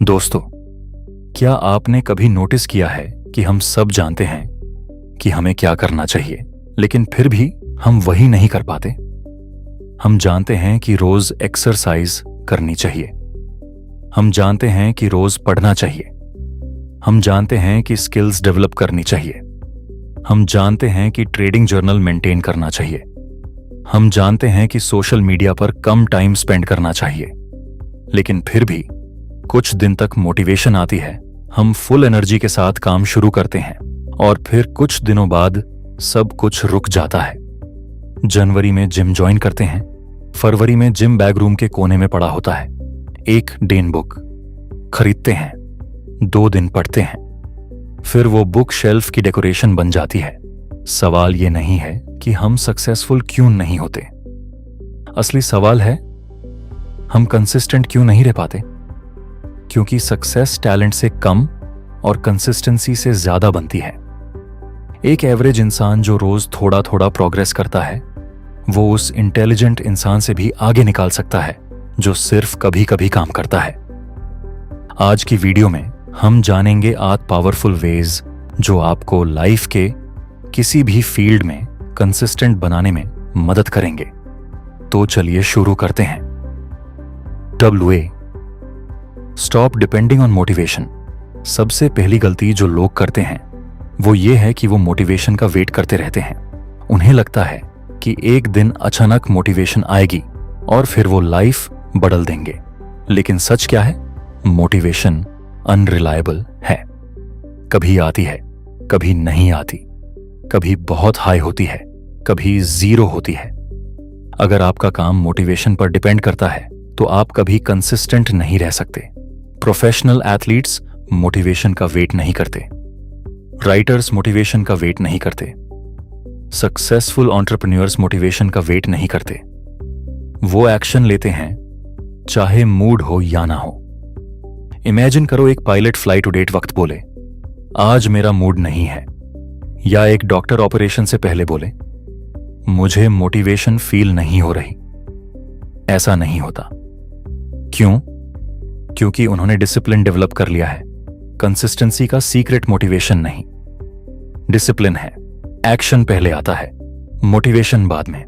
दोस्तों, क्या आपने कभी नोटिस किया है कि हम सब जानते हैं कि हमें क्या करना चाहिए, लेकिन फिर भी हम वही नहीं कर पाते? हम जानते हैं कि रोज एक्सरसाइज करनी चाहिए, हम जानते हैं कि रोज पढ़ना चाहिए, हम जानते हैं कि स्किल्स डेवलप करनी चाहिए, हम जानते हैं कि ट्रेडिंग जर्नल मेंटेन करना चाहिए, हम जानते हैं कि सोशल मीडिया पर कम टाइम स्पेंड करना चाहिए, लेकिन फिर भी कुछ दिन तक मोटिवेशन आती है, हम फुल एनर्जी के साथ काम शुरू करते हैं और फिर कुछ दिनों बाद सब कुछ रुक जाता है। जनवरी में जिम ज्वाइन करते हैं, फरवरी में जिम बैग रूम के कोने में पड़ा होता है। एक डेन बुक खरीदते हैं, 2 दिन पढ़ते हैं, फिर वो बुक शेल्फ की डेकोरेशन बन जाती है। सवाल ये नहीं है कि हम सक्सेसफुल क्यों नहीं होते, असली सवाल है हम कंसिस्टेंट क्यों नहीं रह पाते। क्योंकि सक्सेस टैलेंट से कम और कंसिस्टेंसी से ज्यादा बनती है। एक एवरेज इंसान जो रोज थोड़ा थोड़ा प्रोग्रेस करता है, वो उस इंटेलिजेंट इंसान से भी आगे निकाल सकता है जो सिर्फ कभी कभी काम करता है। आज की वीडियो में हम जानेंगे 8 पावरफुल वेज जो आपको लाइफ के किसी भी फील्ड में कंसिस्टेंट बनाने में मदद करेंगे। तो चलिए शुरू करते हैं। WA stop depending on motivation. सबसे पहली गलती जो लोग करते हैं वो ये है कि वो मोटिवेशन का वेट करते रहते हैं। उन्हें लगता है कि एक दिन अचानक मोटिवेशन आएगी और फिर वो लाइफ बदल देंगे। लेकिन सच क्या है? मोटिवेशन अनरिलायबल है। कभी आती है, कभी नहीं आती, कभी बहुत हाई होती है, कभी 0 होती है। अगर आपका काम मोटिवेशन पर डिपेंड करता है तो आप कभी कंसिस्टेंट नहीं रह सकते। प्रोफेशनल एथलीट्स मोटिवेशन का वेट नहीं करते, राइटर्स मोटिवेशन का वेट नहीं करते, सक्सेसफुल एंटरप्रेन्योर्स मोटिवेशन का वेट नहीं करते। वो एक्शन लेते हैं चाहे मूड हो या ना हो। इमेजिन करो एक पायलट फ्लाइट टू डेट वक्त बोले आज मेरा मूड नहीं है, या एक डॉक्टर ऑपरेशन से पहले बोले मुझे मोटिवेशन फील नहीं हो रही। ऐसा नहीं होता। क्यों? क्योंकि उन्होंने डिसिप्लिन डेवलप कर लिया है। कंसिस्टेंसी का सीक्रेट मोटिवेशन नहीं, डिसिप्लिन है। एक्शन पहले आता है, मोटिवेशन बाद में।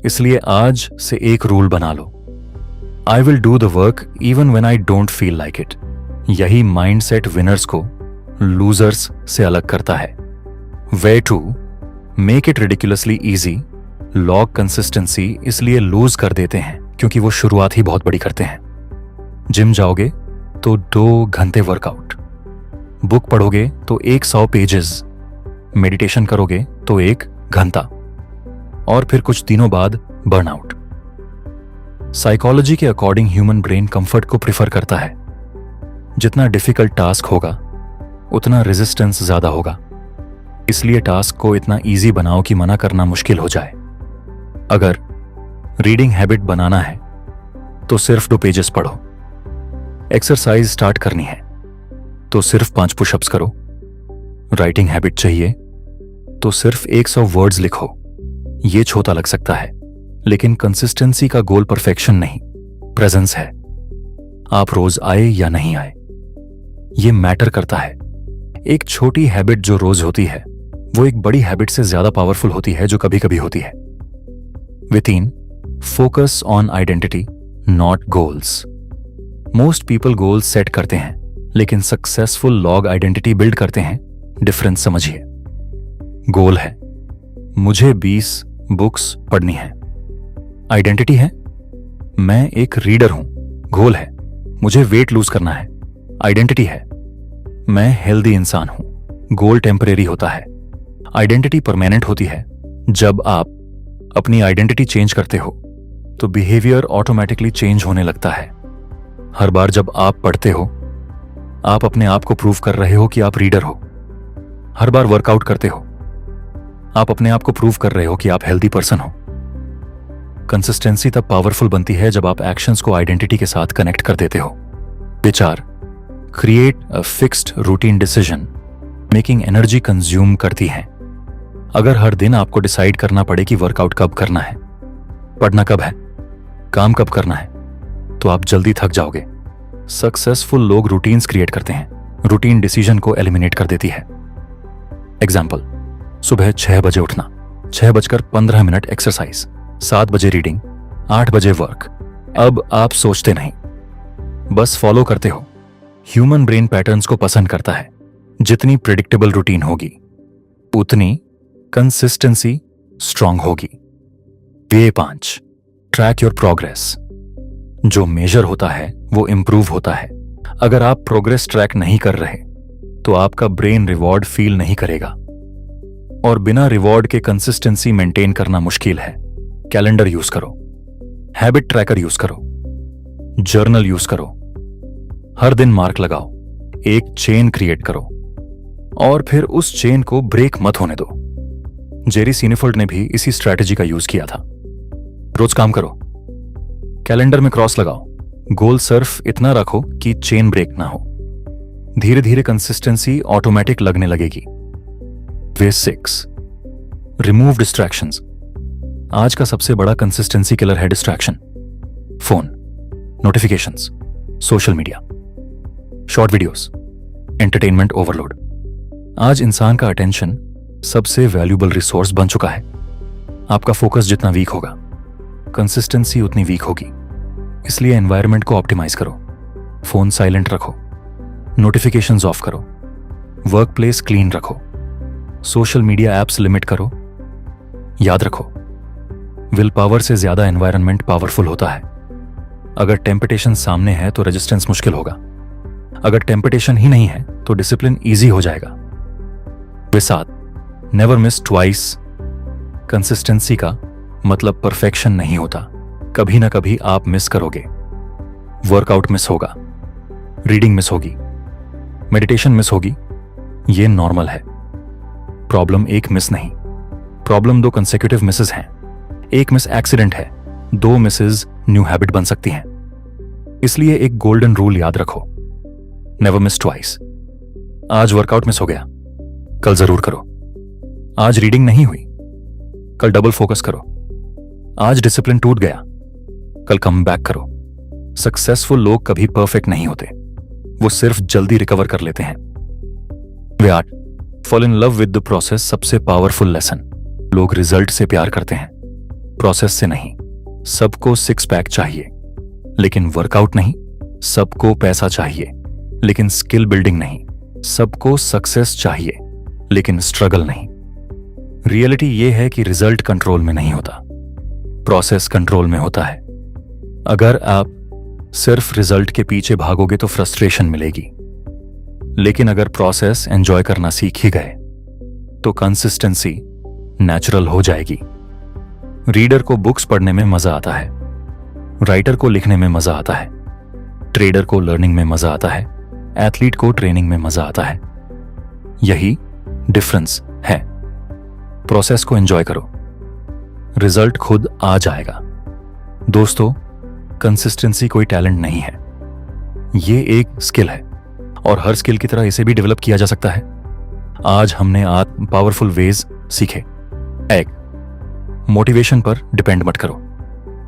इसलिए आज से एक रूल बना लो, I will do the work even when I don't feel like it. यही माइंडसेट विनर्स को लूजर्स से अलग करता है। Way to make it ridiculously easy. लॉग कंसिस्टेंसी इसलिए लूज कर देते हैं क्योंकि वो शुरुआत ही बहुत बड़ी करते हैं। जिम जाओगे तो 2 घंटे वर्कआउट, बुक पढ़ोगे तो 100 पेजेस, मेडिटेशन करोगे तो 1 घंटा, और फिर कुछ दिनों बाद बर्नआउट। साइकोलॉजी के अकॉर्डिंग ह्यूमन ब्रेन कंफर्ट को प्रिफर करता है। जितना डिफिकल्ट टास्क होगा उतना रेजिस्टेंस ज्यादा होगा। इसलिए टास्क को इतना इजी बनाओ कि मना करना मुश्किल हो जाए। अगर रीडिंग हैबिट बनाना है तो सिर्फ 2 पेजेस पढ़ो। एक्सरसाइज स्टार्ट करनी है तो सिर्फ 5 पुशअप्स करो। राइटिंग हैबिट चाहिए तो सिर्फ 100 वर्ड्स लिखो। ये छोटा लग सकता है, लेकिन कंसिस्टेंसी का गोल परफेक्शन नहीं, प्रेजेंस है। आप रोज आए या नहीं आए, ये मैटर करता है। एक छोटी हैबिट जो रोज होती है वो एक बड़ी हैबिट से ज्यादा पावरफुल होती है जो कभी कभी होती है। Within focus on identity not goals. Most people goals set करते हैं, लेकिन सक्सेसफुल लॉग आइडेंटिटी बिल्ड करते हैं। डिफरेंस समझिए। गोल है मुझे 20 बुक्स पढ़नी है, आइडेंटिटी है मैं एक रीडर हूं। गोल है मुझे वेट लूज करना है, आइडेंटिटी है मैं हेल्दी इंसान हूं। गोल टेम्परेरी होता है, आइडेंटिटी परमानेंट होती है। जब आप अपनी आइडेंटिटी चेंज करते हो तो बिहेवियर ऑटोमेटिकली चेंज होने लगता है। हर बार जब आप पढ़ते हो आप अपने आप को प्रूव कर रहे हो कि आप रीडर हो। हर बार वर्कआउट करते हो आप अपने आप को प्रूव कर रहे हो कि आप हेल्दी पर्सन हो। कंसिस्टेंसी तब पावरफुल बनती है जब आप एक्शंस को आइडेंटिटी के साथ कनेक्ट कर देते हो। विचार create a fixed routine decision making energy consume करती है। अगर हर दिन आपको डिसाइड करना पड़े कि वर्कआउट कब करना है, पढ़ना कब है, काम कब करना है, तो आप जल्दी थक जाओगे। सक्सेसफुल लोग रूटीन्स क्रिएट करते हैं। रूटीन डिसीजन को एलिमिनेट कर देती है। एग्जाम्पल, सुबह 6 बजे उठना, 6:15 एक्सरसाइज, 7 बजे रीडिंग, 8 बजे वर्क। अब आप सोचते नहीं, बस फॉलो करते हो। ह्यूमन ब्रेन पैटर्न्स को पसंद करता है। जितनी प्रिडिक्टेबल रूटीन होगी उतनी कंसिस्टेंसी स्ट्रांग होगी। वे 5, ट्रैक योर प्रोग्रेस। जो मेजर होता है वो इंप्रूव होता है। अगर आप प्रोग्रेस ट्रैक नहीं कर रहे तो आपका ब्रेन रिवॉर्ड फील नहीं करेगा, और बिना रिवॉर्ड के कंसिस्टेंसी मेंटेन करना मुश्किल है। कैलेंडर यूज करो, हैबिट ट्रैकर यूज करो, जर्नल यूज करो, हर दिन मार्क लगाओ, एक चेन क्रिएट करो और फिर उस चेन को ब्रेक मत होने दो। जेरी सीनेफल्ड ने भी इसी स्ट्रैटेजी का यूज किया था। रोज काम करो, कैलेंडर में क्रॉस लगाओ, गोल सिर्फ इतना रखो कि चेन ब्रेक ना हो। धीरे धीरे कंसिस्टेंसी ऑटोमेटिक लगने लगेगी। वे 6, रिमूव डिस्ट्रैक्शंस। आज का सबसे बड़ा कंसिस्टेंसी किलर है distraction. Phone, notifications, social media, short videos, entertainment overload. आज इंसान का अटेंशन सबसे वैल्यूबल रिसोर्स बन चुका है। आपका फोकस जितना वीक होगा, कंसिस्टेंसी उतनी वीक होगी। इसलिए एनवायरनमेंट को ऑप्टिमाइज करो। फोन साइलेंट रखो, नोटिफिकेशंस ऑफ करो, वर्क प्लेस क्लीन रखो, सोशल मीडिया एप्स लिमिट करो। याद रखो, विल पावर से ज्यादा एनवायरनमेंट पावरफुल होता है। अगर टेम्पटेशन सामने है तो रेजिस्टेंस मुश्किल होगा। अगर टेम्पटेशन ही नहीं है तो डिसिप्लिन इजी हो जाएगा। वे 7, नेवर मिस ट्वाइस। कंसिस्टेंसी का मतलब परफेक्शन नहीं होता। कभी ना कभी आप मिस करोगे। वर्कआउट मिस होगा, रीडिंग मिस होगी, मेडिटेशन मिस होगी, ये नॉर्मल है। प्रॉब्लम एक मिस नहीं, प्रॉब्लम 2 कंसेक्यूटिव मिसेस हैं। एक मिस एक्सीडेंट है, 2 मिसेस न्यू हैबिट बन सकती हैं। इसलिए एक गोल्डन रूल याद रखो, नेवर मिस ट्वाइस। आज वर्कआउट मिस हो गया, कल जरूर करो। आज रीडिंग नहीं हुई, कल डबल फोकस करो। आज डिसिप्लिन टूट गया, कल कम बैक करो। सक्सेसफुल लोग कभी परफेक्ट नहीं होते, वो सिर्फ जल्दी रिकवर कर लेते हैं। वे 8, fall in love with the process. सबसे पावरफुल लेसन, लोग रिजल्ट से प्यार करते हैं, प्रोसेस से नहीं। सबको 6 पैक चाहिए लेकिन वर्कआउट नहीं। सबको पैसा चाहिए लेकिन स्किल बिल्डिंग नहीं। सबको सक्सेस चाहिए लेकिन स्ट्रगल नहीं। रियलिटी ये है कि रिजल्ट कंट्रोल में नहीं होता, प्रोसेस कंट्रोल में होता है। अगर आप सिर्फ रिजल्ट के पीछे भागोगे तो फ्रस्ट्रेशन मिलेगी, लेकिन अगर प्रोसेस एंजॉय करना सीख ही गए तो कंसिस्टेंसी नेचुरल हो जाएगी। रीडर को बुक्स पढ़ने में मजा आता है, राइटर को लिखने में मजा आता है, ट्रेडर को लर्निंग में मजा आता है, एथलीट को ट्रेनिंग में मजा आता है। यही डिफरेंस है। प्रोसेस को एंजॉय करो, रिजल्ट खुद आ जाएगा। दोस्तों, कंसिस्टेंसी कोई टैलेंट नहीं है, ये एक स्किल है और हर स्किल की तरह इसे भी डेवलप किया जा सकता है। आज हमने 8 पावरफुल वेज सीखे। 1, मोटिवेशन पर डिपेंड मत करो।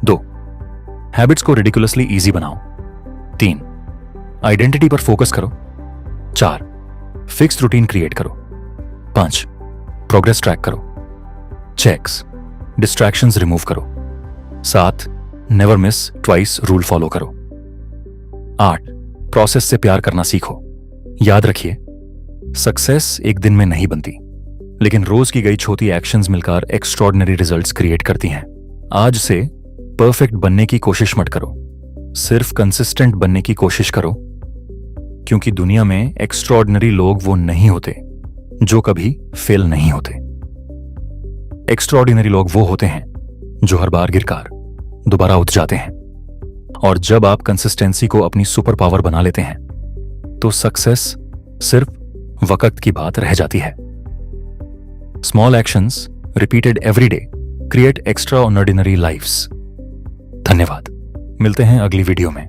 2, हैबिट्स को रिडिकुलसली इजी बनाओ। 3, आइडेंटिटी पर फोकस करो। 4, फिक्स्ड रूटीन क्रिएट करो। 5, प्रोग्रेस ट्रैक करो। 6, डिस्ट्रैक्शंस रिमूव करो। 7, never miss twice rule follow करो। 8, प्रोसेस से प्यार करना सीखो। याद रखिए, सक्सेस एक दिन में नहीं बनती, लेकिन रोज की गई छोटी एक्शंस मिलकर एक्स्ट्रॉर्डिनरी रिजल्ट्स क्रिएट करती हैं। आज से परफेक्ट बनने की कोशिश मत करो, सिर्फ कंसिस्टेंट बनने की कोशिश करो, क्योंकि दुनिया में एक्स्ट्रॉर्डिनरी लोग वो नहीं होते जो कभी फेल नहीं होते। एक्स्ट्रॉर्डिनरी लोग वो होते हैं जो हर बार गिरकर दोबारा उठ जाते हैं। और जब आप कंसिस्टेंसी को अपनी सुपर पावर बना लेते हैं तो सक्सेस सिर्फ वक्त की बात रह जाती है। Small actions repeated every day create extraordinary lifes. धन्यवाद। मिलते हैं अगली वीडियो में।